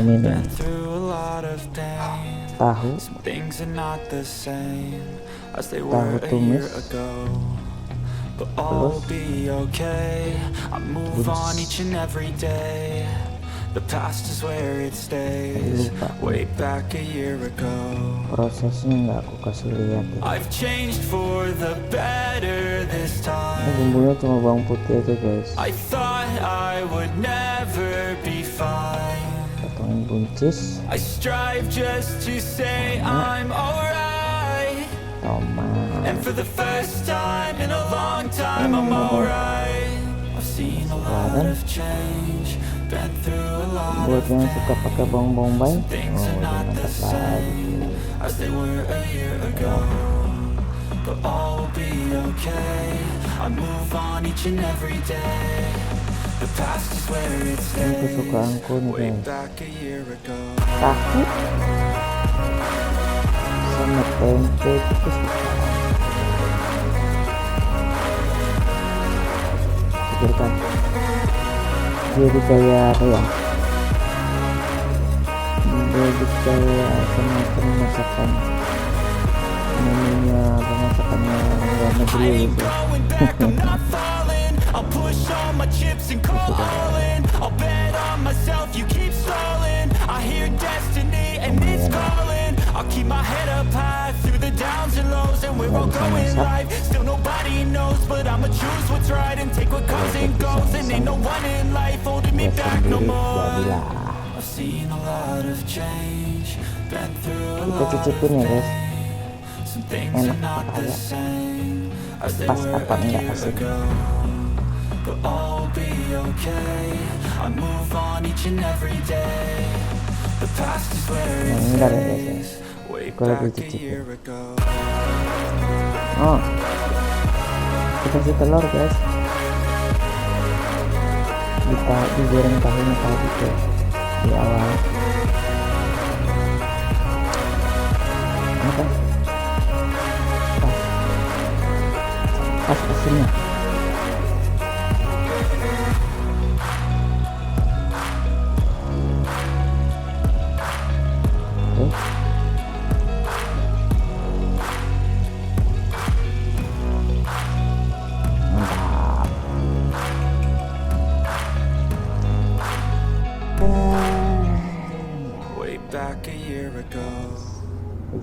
ini nih, tahu tumis, terus prosesnya nggak aku kasih lihat ya. Ini bumbunya cuma bawang putih aja guys, potongin buncis, buat yang suka pakai bawang bombay, mantap lagi. Ini kesukaanku nih guys, tahu sama tempe itu kesukaan. Pikirkan jadi kayak apa ya, jadi kayak semacam masakan menunya masakannya luar negeri gitu. Kita cicipin ya guys, enak apa ya, pas apa enggak asik. Enggak ya guys, aku lagi cicipin. Oh, kita kasih telur guys, digoreng tahunya tadi tuh di awal. Apa? Pas asinnya.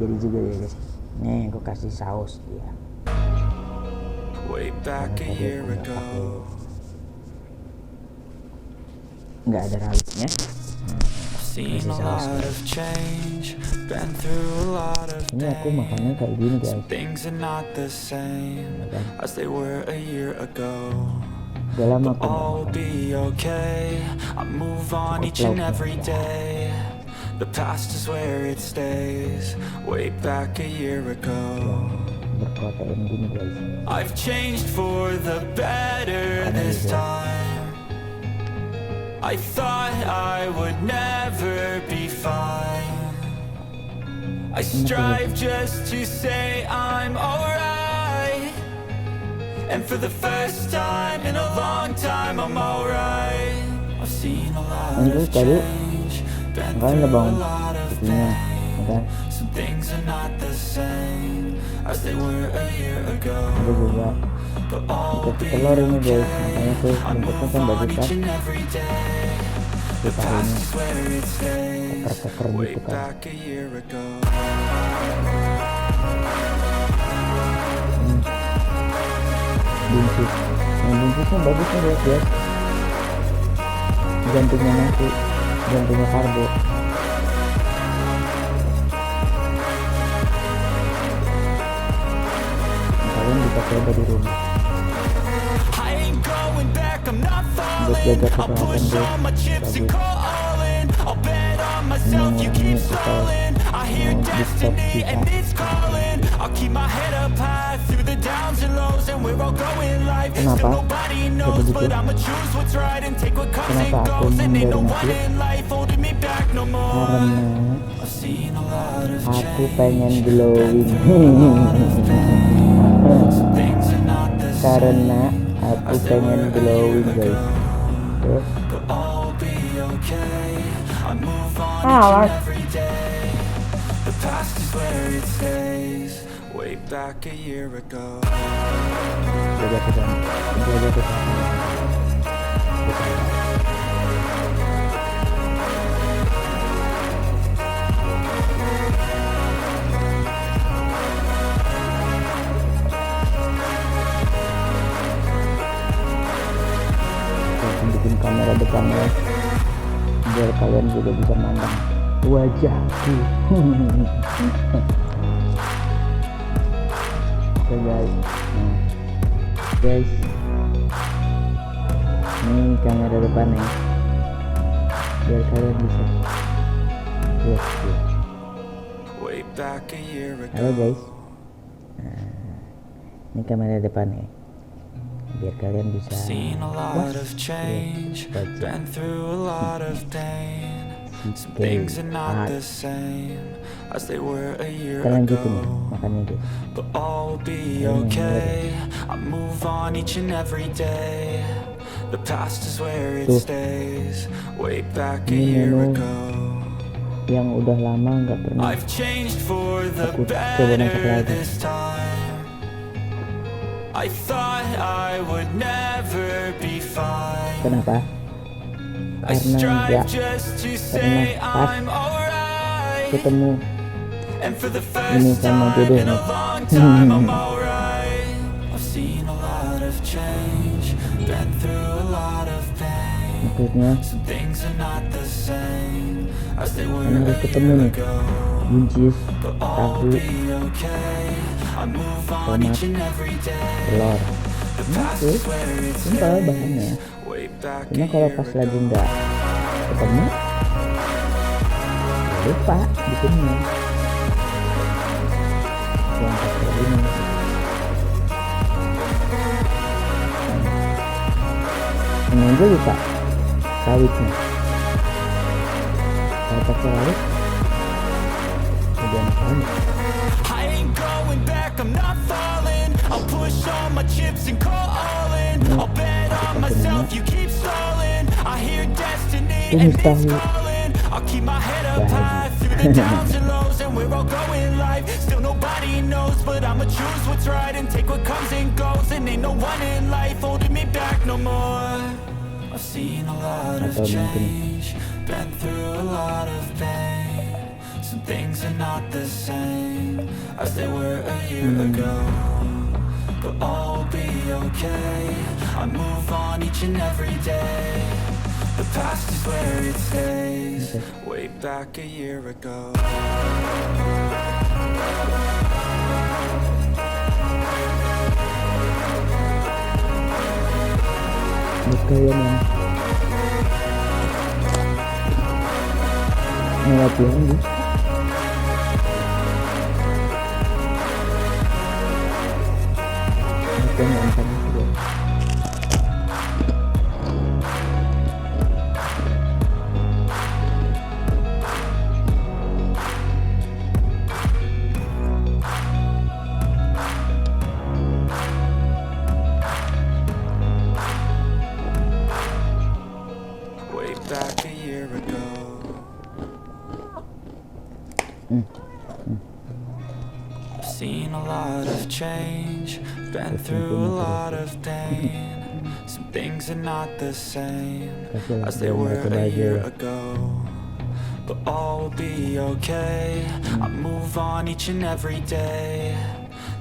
Jadi juga ya guys, nih aku kasih saus dia, nggak ada rawitnya, kasih saus guys. Ini aku makannya kayak gini guys, udah lama aku makan. The past is where it stays, way back a year ago. I've changed for the better this time. I thought I would never be fine. I strive just to say I'm alright. And for the first time in a long time I'm alright. I've seen a lot of change. Kan ada bawang putihnya, ada juga kita telur ini guys, makanya tuh bentuknya kan bagusan kita ini teker-teker gitu kan. Buncis, yang buncisnya bagusnya guys, gantinya nanti, gantinya karbo. Kalian bisa coba di rumah buat jaga kesehatan guys, bagus. Mengurangi atau di-stop bisa. Kenapa? Begitu. Kenapa aku menghindari nasi? Karena aku pengen glowing. Karena aku pengen glowing guys. I move on each and every day. The past is where it stays. Way back a year ago. Bikin kamera depannya biar kalian juga bisa mandang wajahku. Oke guys, guys, ini kamera depannya biar kalian bisa lihat. Halo guys, ini kamera depannya biar kalian bisa kalian gitu nih makannya gitu. Ini menu yang udah lama nggak pernah aku coba masak lagi. I thought I would never be fine. Kenapa? Karena nggak pernah pas ketemu ini sama jodohnya. Maksudnya harus ketemu nih buncis, tahu, tomat, telur. Itu simpel bahannya. Cuma kalau pas lagi nggak ketemu, ya lupa bikinnya. Yang pas kayak gini. Ini aja lupa sawitnya. Kalau pakai rawit, udah enak. I'm not falling. I'll push all my chips and call all in. I'll bet on myself, you keep stalling. I hear destiny and it's calling. I'll keep my head up high through the downs and lows, and we're all going live. Still nobody knows, but I'ma choose what's right and take what comes and goes. And ain't no one in life holding me back no more. I've seen a lot of change, been through a lot of pain. Some things are not the same as they were a year ago, but all will be okay. I move on each and every day. The past is where it stays. Way back a year ago. Kalian yang latihan gitu. Way back a year ago. Seen a lot of change, been through a lot of pain. Some things are not the same as they were a year ago, but all will be okay. I move on each and every day.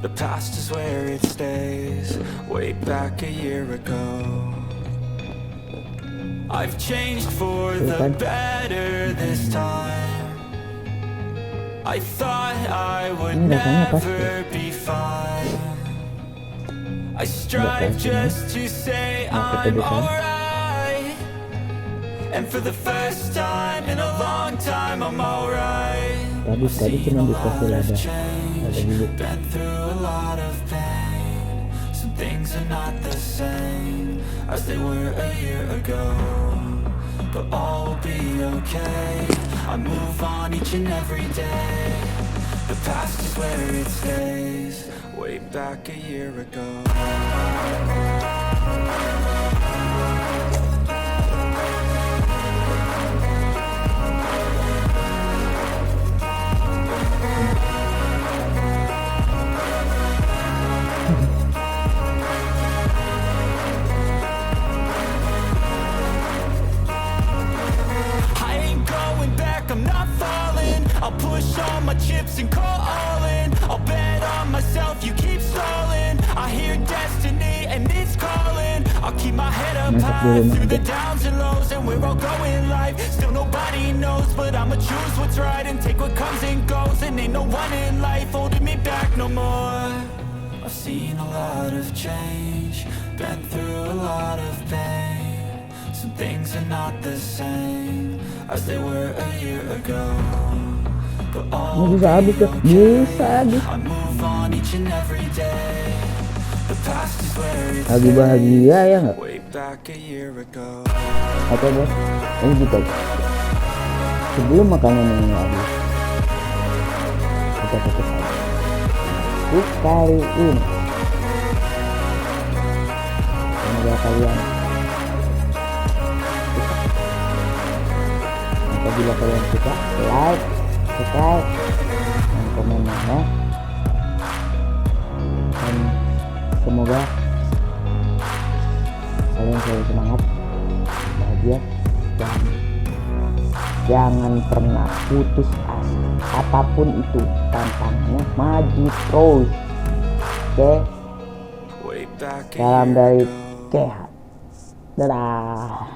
The past is where it stays. Way back a year ago. I've changed for the better this time. I thought I would never be fine. I strive just to say I'm alright, and for the first time in a long time I'm alright. Tadi cuma dikasih lada bulu. Been through a lot of pain. Some things are not the same as they were a year ago, but all will be okay. I move on each and every day. The past is where it stays. Way back a year ago. my head up Masak di high rumah through the aja. downs and lows, and we're all going live. Still nobody knows, but I'ma choose what's right and take what comes and goes. And ain't no one in life holding me back no more. I've seen a lot of change, been through a lot of pain. Some things are not the same as they were a year ago. But all Bisa habis ya, bisa habis. I move on each and every day. The past is where it's Lagi bahagia ya nggak? way back a year ago. Oke bos, ini kita sebelum makanan ini habis, kita tutup aja. Untuk kali ini, semoga kalian suka. Apabila kalian suka, like, subscribe, dan komen ya. Dan semoga kalian selalu semangat, bahagia, dan jangan pernah putus asa. Apapun itu tantangannya, maju terus. Oke, salam dari Kehat. Dadah.